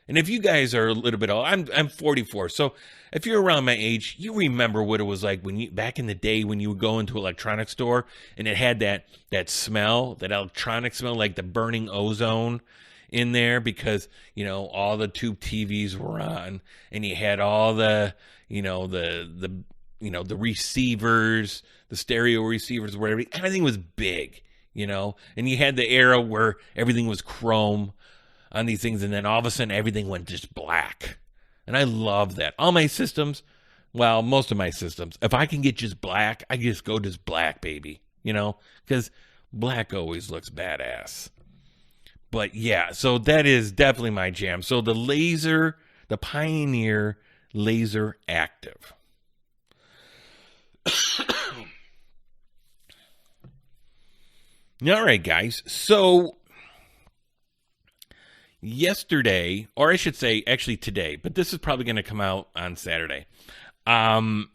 And if you guys are a little bit old, I'm 44, so if you're around my age, you remember what it was like when you back in the day when you would go into an electronics store and it had that smell, that electronic smell, like the burning ozone in there, because all the tube TVs were on, and you had all the the receivers, the stereo receivers, where everything was big, and you had the era where everything was chrome on these things, and then all of a sudden everything went just black. And I love that. All my systems, well, most of my systems, if I can get just black, I just go just black, baby, because black always looks badass. But yeah, so that is definitely my jam. So the Pioneer Laser Active. All right, guys. So yesterday, or I should say actually today, but this is probably going to come out on Saturday. I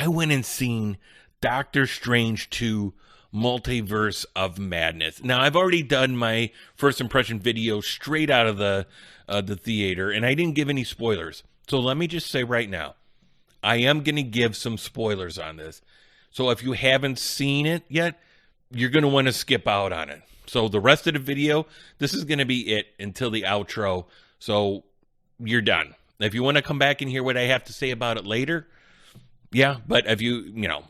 went and seen Doctor Strange 2 Multiverse of Madness. Now, I've already done my first impression video straight out of the theater, and I didn't give any spoilers. So let me just say right now, I am going to give some spoilers on this. So if you haven't seen it yet, you're going to want to skip out on it. So the rest of the video, this is going to be it until the outro. So you're done. If you want to come back and hear what I have to say about it later, yeah. But if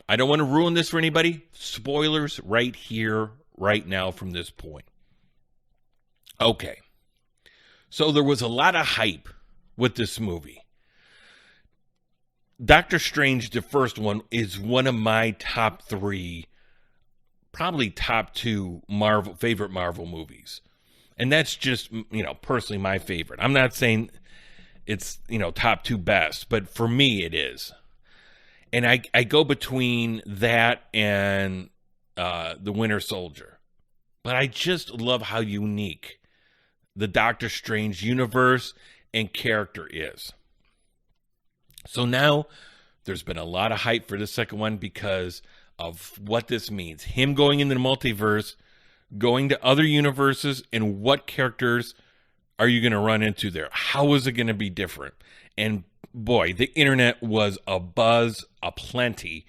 I don't want to ruin this for anybody. Spoilers right here, right now from this point. Okay. So there was a lot of hype with this movie. Doctor Strange, the first one, is one of my top 3, probably top 2 favorite Marvel movies. And that's just, personally my favorite. I'm not saying it's, top 2 best, but for me it is. And I go between that and The Winter Soldier. But I just love how unique the Doctor Strange universe and character is. So now there's been a lot of hype for the second one because of what this means. Him going into the multiverse, going to other universes, and what characters are you going to run into there? How is it going to be different? And boy, the internet was abuzz aplenty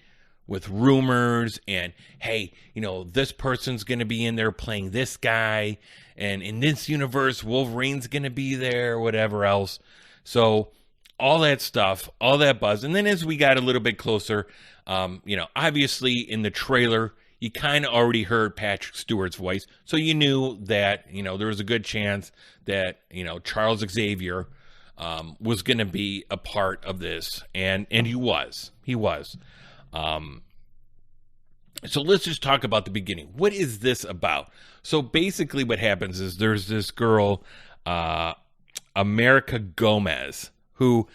with rumors and, hey, this person's going to be in there playing this guy, and in this universe, Wolverine's going to be there, whatever else. So all that stuff, all that buzz. And then as we got a little bit closer, obviously in the trailer, you kind of already heard Patrick Stewart's voice. So you knew that, there was a good chance that, Charles Xavier was going to be a part of this. And he was. So let's just talk about the beginning. What is this about? So basically what happens is there's this girl, America Gomez, who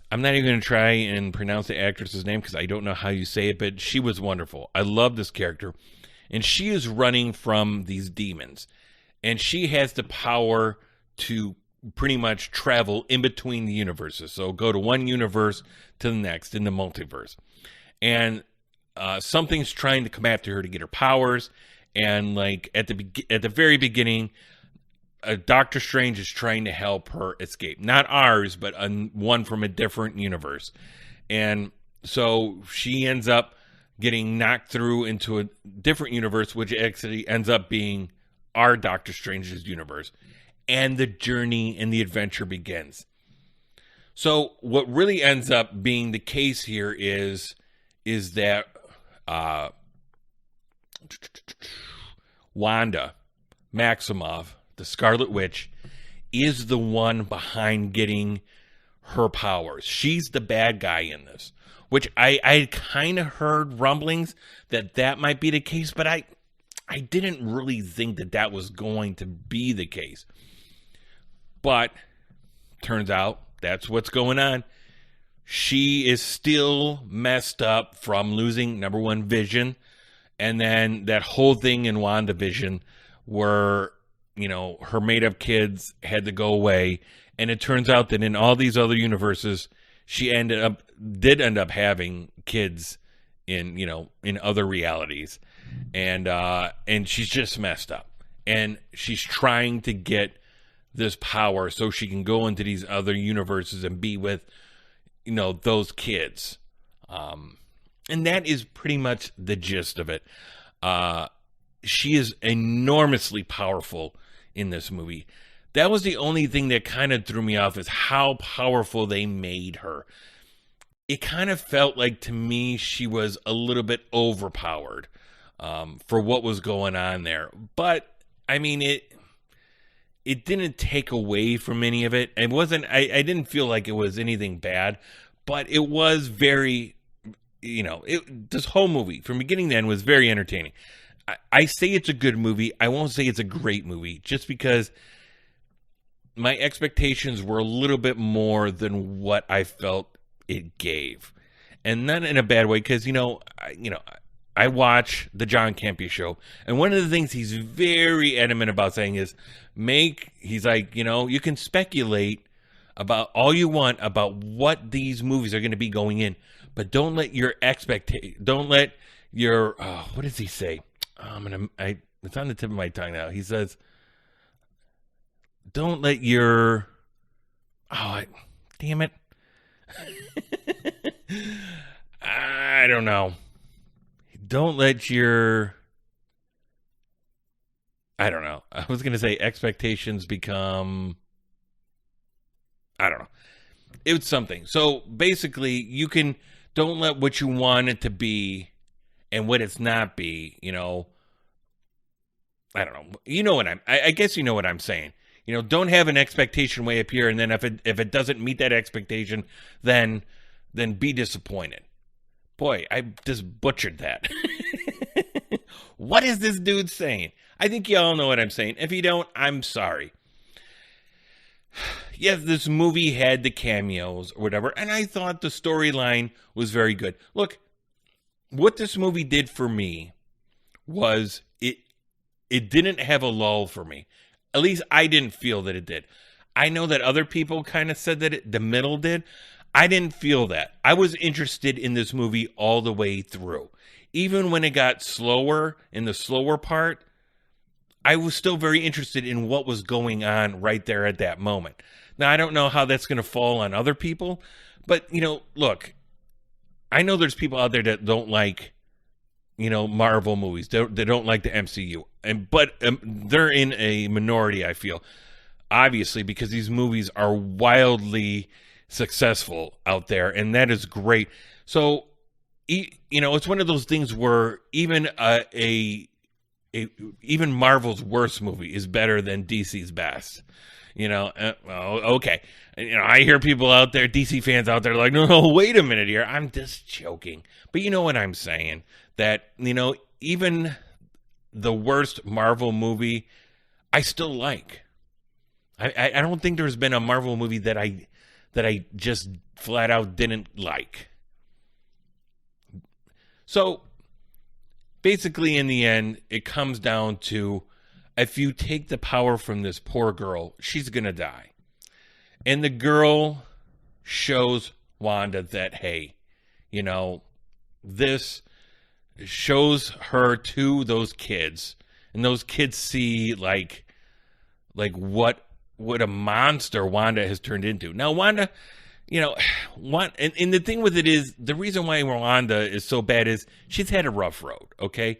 I'm not even going to try and pronounce the actress's name because I don't know how you say it, but she was wonderful. I love this character. And she is running from these demons. And she has the power to pretty much travel in between the universes. So go to one universe to the next in the multiverse. And something's trying to come after her to get her powers. And like at the very beginning, Doctor Strange is trying to help her escape. Not ours, but one from a different universe. And so she ends up getting knocked through into a different universe, which actually ends up being our Doctor Strange's universe. And the journey and the adventure begins. So what really ends up being the case here is that Wanda Maximoff, the Scarlet Witch, is the one behind getting her powers. She's the bad guy in this, which I kind of heard rumblings that might be the case, but I didn't really think that was going to be the case. But turns out that's what's going on. She is still messed up from losing, number one, Vision, and then that whole thing in WandaVision where her made-up kids had to go away, and it turns out that in all these other universes, she did end up having kids in other realities. and she's just messed up, and she's trying to get this power so she can go into these other universes and be with, those kids. And that is pretty much the gist of it. She is enormously powerful in this movie. That was the only thing that kind of threw me off, is how powerful they made her. It kind of felt like, to me, she was a little bit overpowered for what was going on there. But, I mean, it didn't take away from any of it. It wasn't, I didn't feel like it was anything bad, but it was very, this whole movie from beginning to end was very entertaining. I say it's a good movie. I won't say it's a great movie, just because my expectations were a little bit more than what I felt it gave. And not in a bad way, because, I watch the John Campea show, and one of the things he's very adamant about saying is, he's like, you can speculate about all you want about what these movies are going to be going in, but don't let your what does he say? It's on the tip of my tongue now. He says, don't let your, damn it. I don't know. Don't let your, I don't know. I was going to say expectations become, I don't know. It was something. So basically, don't let what you want it to be and what it's not be, I don't know. I guess you know what I'm saying. Don't have an expectation way up here, and then if it doesn't meet that expectation, then be disappointed. Boy, I just butchered that. What is this dude saying? I think you all know what I'm saying. If you don't, I'm sorry. Yes, this movie had the cameos or whatever, and I thought the storyline was very good. Look, what this movie did for me was it didn't have a lull for me. At least I didn't feel that it did. I know that other people kind of said that the middle did. I didn't feel that. I was interested in this movie all the way through. Even when it got slower, in the slower part, I was still very interested in what was going on right there at that moment. Now, I don't know how that's going to fall on other people, but, look, I know there's people out there that don't like, Marvel movies. They don't like the MCU. But they're in a minority, I feel. Obviously, because these movies are wildly successful out there, and that is great. So, it's one of those things where even even Marvel's worst movie is better than DC's best. Okay. I hear people out there, DC fans out there, like, no, wait a minute here. I'm just joking. But you know what I'm saying? That, even the worst Marvel movie, I still like. I don't think there's been a Marvel movie that I just flat out didn't like. So, basically, in the end, it comes down to, if you take the power from this poor girl, she's going to die. And the girl shows Wanda that, hey, this shows her to those kids. And those kids see, like what a monster Wanda has turned into. Now, Wanda, and the thing with it is, the reason why Wanda is so bad is she's had a rough road, okay?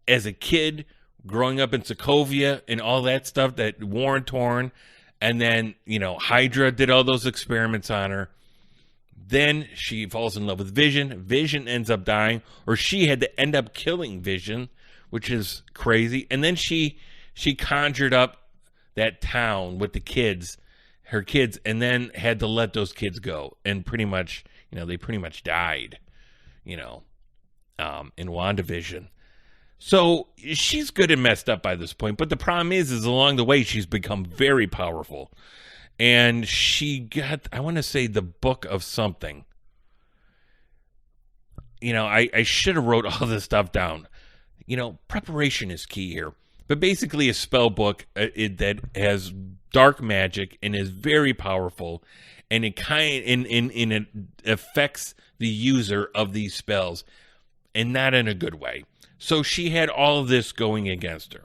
As a kid, growing up in Sokovia and all that stuff, that war torn, and then, Hydra did all those experiments on her. Then she falls in love with Vision. Vision ends up dying, or she had to end up killing Vision, which is crazy. And then she conjured up that town with the kids, her kids, and then had to let those kids go. And pretty much, they pretty much died, in WandaVision. So she's good and messed up by this point. But the problem is along the way, she's become very powerful. And she got, I want to say, the book of something. I should have wrote all this stuff down. Preparation is key here. But basically a spell book that has dark magic and is very powerful. And it it affects the user of these spells. and not in a good way. So she had all of this going against her.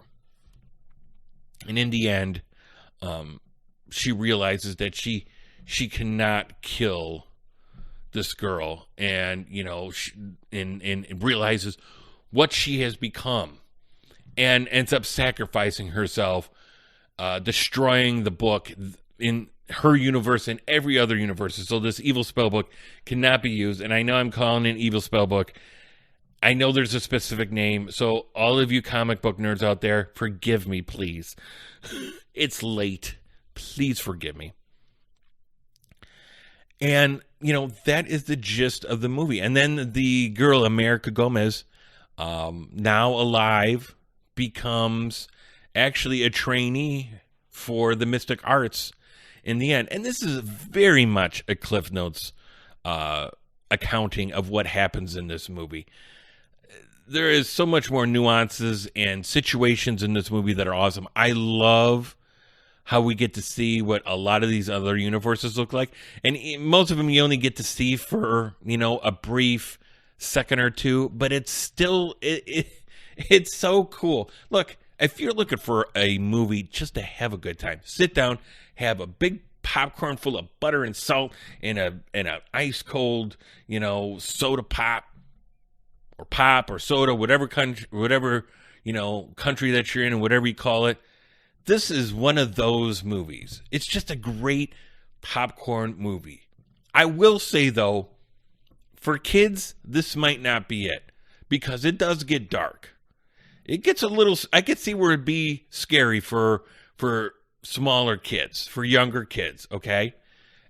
And in the end, she realizes that she cannot kill this girl, and and realizes what she has become, and ends up sacrificing herself, destroying the book in her universe and every other universe. So this evil spell book cannot be used. And I know I'm calling it an evil spell book. I know there's a specific name. So all of you comic book nerds out there, forgive me, please. It's late. Please forgive me. And, that is the gist of the movie. And then the girl, America Gomez, now alive, becomes actually a trainee for the Mystic Arts in the end. And this is very much a Cliff Notes accounting of what happens in this movie. There is so much more nuances and situations in this movie that are awesome. I love how we get to see what a lot of these other universes look like. And most of them you only get to see for, a brief second or two, but it's still, it's so cool. Look, if you're looking for a movie just to have a good time, sit down, have a big popcorn full of butter and salt and a ice cold, soda pop or soda, whatever country, country that you're in and whatever you call it. This is one of those movies. It's just a great popcorn movie. I will say, though, for kids, this might not be it, because it does get dark. It gets a little, I could see where it'd be scary for smaller kids, for younger kids, okay?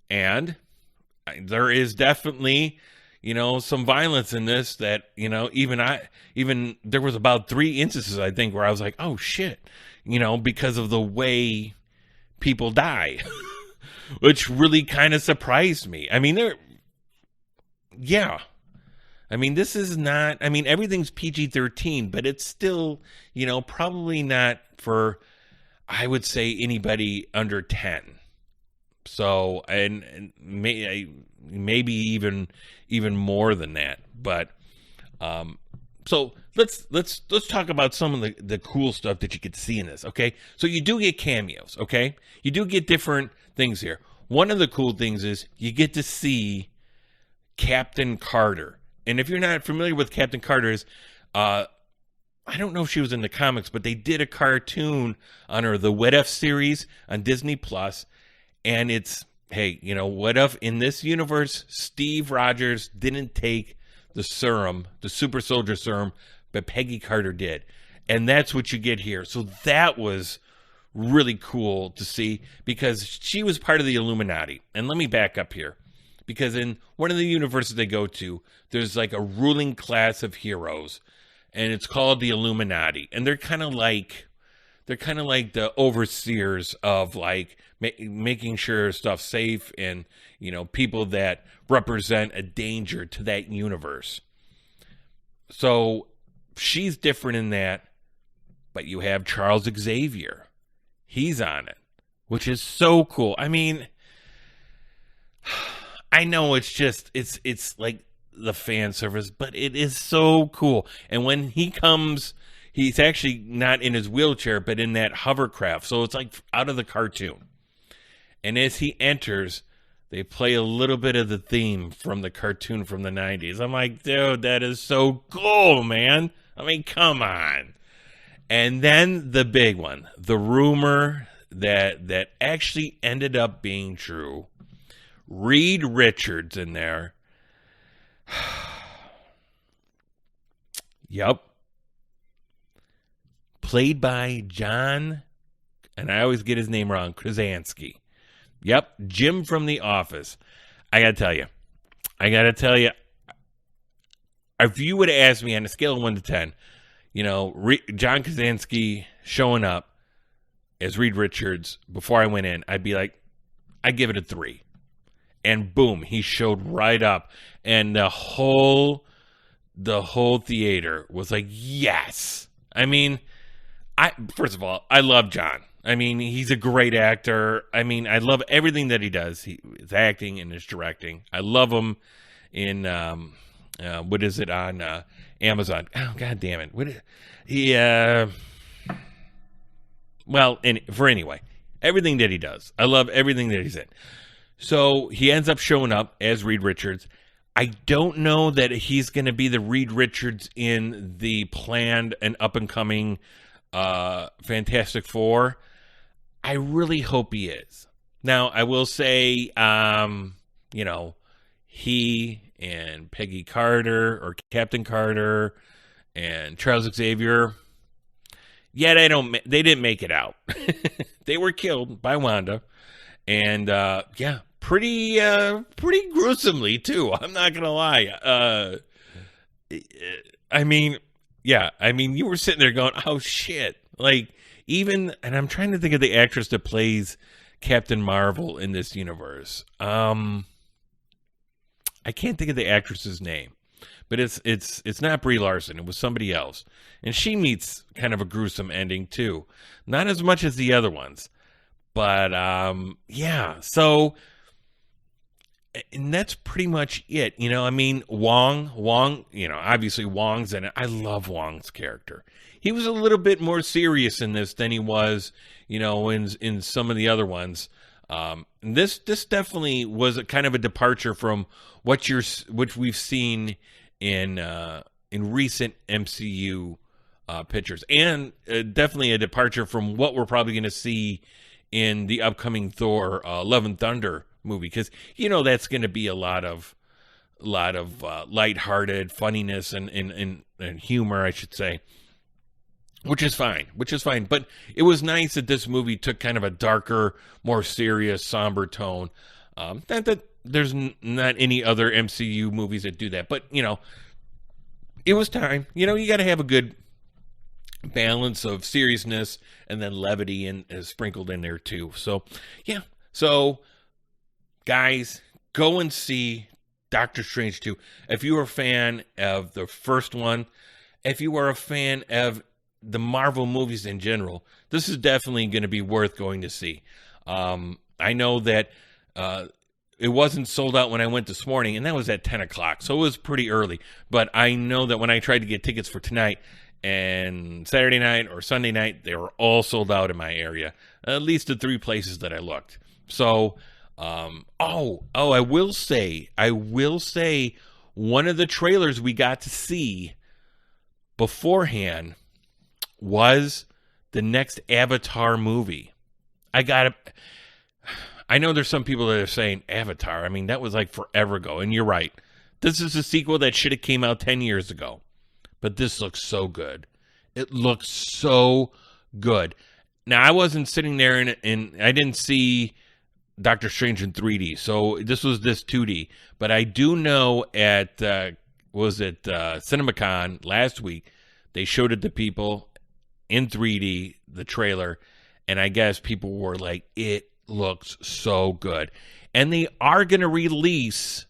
And there is definitely, some violence in this that, even there was about 3 instances, I think, where I was like, oh shit, because of the way people die, which really kind of surprised me. I mean, this is not, everything's PG-13, but it's still, probably not for, I would say, anybody under 10. So, and maybe even more than that. But, so let's talk about some of the cool stuff that you get to see in this, okay? So you do get cameos, okay? You do get different things here. One of the cool things is you get to see Captain Carter. And if you're not familiar with Captain Carter, I don't know if she was in the comics, but they did a cartoon on her, the What If series on Disney Plus. And it's, hey, what if in this universe, Steve Rogers didn't take the serum, the super soldier serum, but Peggy Carter did. And that's what you get here. So that was really cool to see, because she was part of the Illuminati. And let me back up here, because in one of the universes they go to, there's like a ruling class of heroes, and it's called the Illuminati. And they're kind of like the overseers of like making sure stuff's safe, and people that represent a danger to that universe. So she's different in that, but you have Charles Xavier. He's on it, which is so cool. I mean, I know it's like the fan service, but it is so cool. And when he comes, he's actually not in his wheelchair, but in that hovercraft. So it's like out of the cartoon. And as he enters, they play a little bit of the theme from the cartoon from the 90s. I'm like, dude, that is so cool, man. I mean, come on. And then the big one, the rumor that actually ended up being true. Reed Richards in there. Yep. Played by John, and I always get his name wrong, Krasinski. Yep, Jim from The Office. I gotta tell you, if you would have asked me on a scale of 1 to 10, John Krasinski showing up as Reed Richards before I went in, I'd be like, I'd give it a 3. And boom, he showed right up. And the whole theater was like, yes. I mean, first of all, I love John. I mean, he's a great actor. I mean, I love everything that he does. His acting and his directing. I love him in, what is it, on Amazon. Oh, God damn it. Yeah. Well, anyway, everything that he does. I love everything that he's in. So he ends up showing up as Reed Richards. I don't know that he's going to be the Reed Richards in the planned and up-and-coming Fantastic Four. I really hope he is. Now, I will say, he and Peggy Carter, or Captain Carter, and Charles Xavier, they didn't make it out. They were killed by Wanda. And, pretty gruesomely, too. I'm not going to lie. You were sitting there going, oh, shit. And I'm trying to think of the actress that plays Captain Marvel in this universe. I can't think of the actress's name, but it's not Brie Larson. It was somebody else, and she meets kind of a gruesome ending too. Not as much as the other ones, but So, and that's pretty much it. Wong. Obviously Wong's in it. I love Wong's character. He was a little bit more serious in this than he was, in some of the other ones. This definitely was a kind of a departure from what we've seen in recent MCU pictures, and definitely a departure from what we're probably going to see in the upcoming Thor Love and Thunder movie, because that's going to be a lot of lighthearted funniness and humor, I should say. Which is fine. But it was nice that this movie took kind of a darker, more serious, somber tone. That there's not any other MCU movies that do that. But, it was time. You got to have a good balance of seriousness and then levity and sprinkled in there too. So, yeah. So, guys, go and see Doctor Strange 2. If you are a fan of the first one, if you are a fan of the Marvel movies in general, this is definitely going to be worth going to see. I know that it wasn't sold out when I went this morning, and that was at 10 o'clock, so it was pretty early. But I know that when I tried to get tickets for tonight and Saturday night or Sunday night, they were all sold out in my area, at least the 3 places that I looked. So, I will say, one of the trailers we got to see beforehand was the next Avatar movie. I know there's some people that are saying Avatar. I mean, that was like forever ago, and you're right. This is a sequel that should have came out 10 years ago. But this looks so good. It looks so good. Now, I wasn't sitting there and I didn't see Doctor Strange in 3D, so this was this 2D. But I do know at, CinemaCon last week, they showed it to people in 3D, the trailer, and I guess people were like, it looks so good. And they are going to release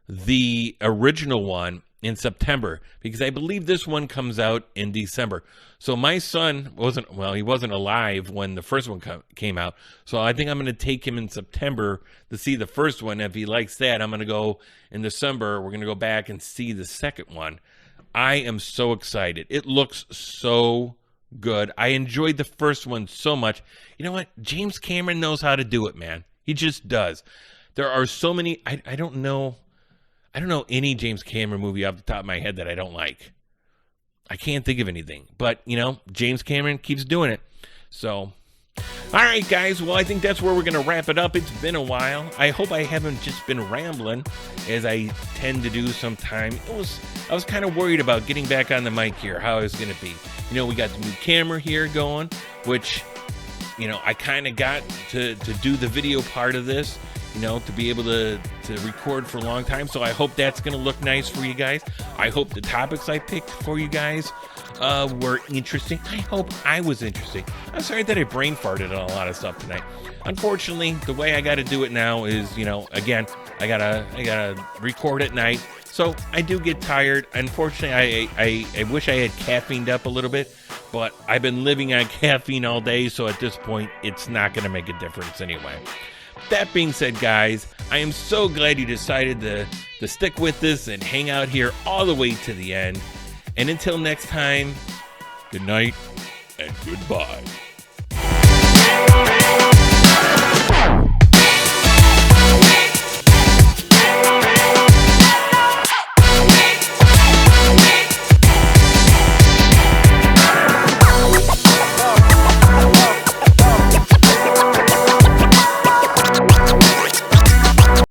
the original one in September, because I believe this one comes out in December. So my son he wasn't alive when the first one came out, so I think I'm going to take him in September to see the first one. If he likes that, I'm going to go in December. We're going to go back and see the second one. I am so excited. It looks so good. I enjoyed the first one so much. You know what? James Cameron knows how to do it, man. He just does. There are so many. I don't know any James Cameron movie off the top of my head that I don't like. I can't think of anything. But, James Cameron keeps doing it. So, all right, guys. Well, I think that's where we're going to wrap it up. It's been a while. I hope I haven't just been rambling, as I tend to do sometimes. I was kind of worried about getting back on the mic here, how it's going to be. We got the new camera here going, which, I kind of got to do the video part of this, to be able to record for a long time. So I hope that's going to look nice for you guys. I hope the topics I picked for you guys were interesting. I hope I was interesting. I'm sorry that I brain farted on a lot of stuff tonight. Unfortunately, the way I got to do it now is, again, I gotta record at night. So I do get tired. Unfortunately, I wish I had caffeined up a little bit, but I've been living on caffeine all day. So at this point, it's not going to make a difference anyway. That being said, guys, I am so glad you decided to stick with this and hang out here all the way to the end. And until next time, good night and goodbye.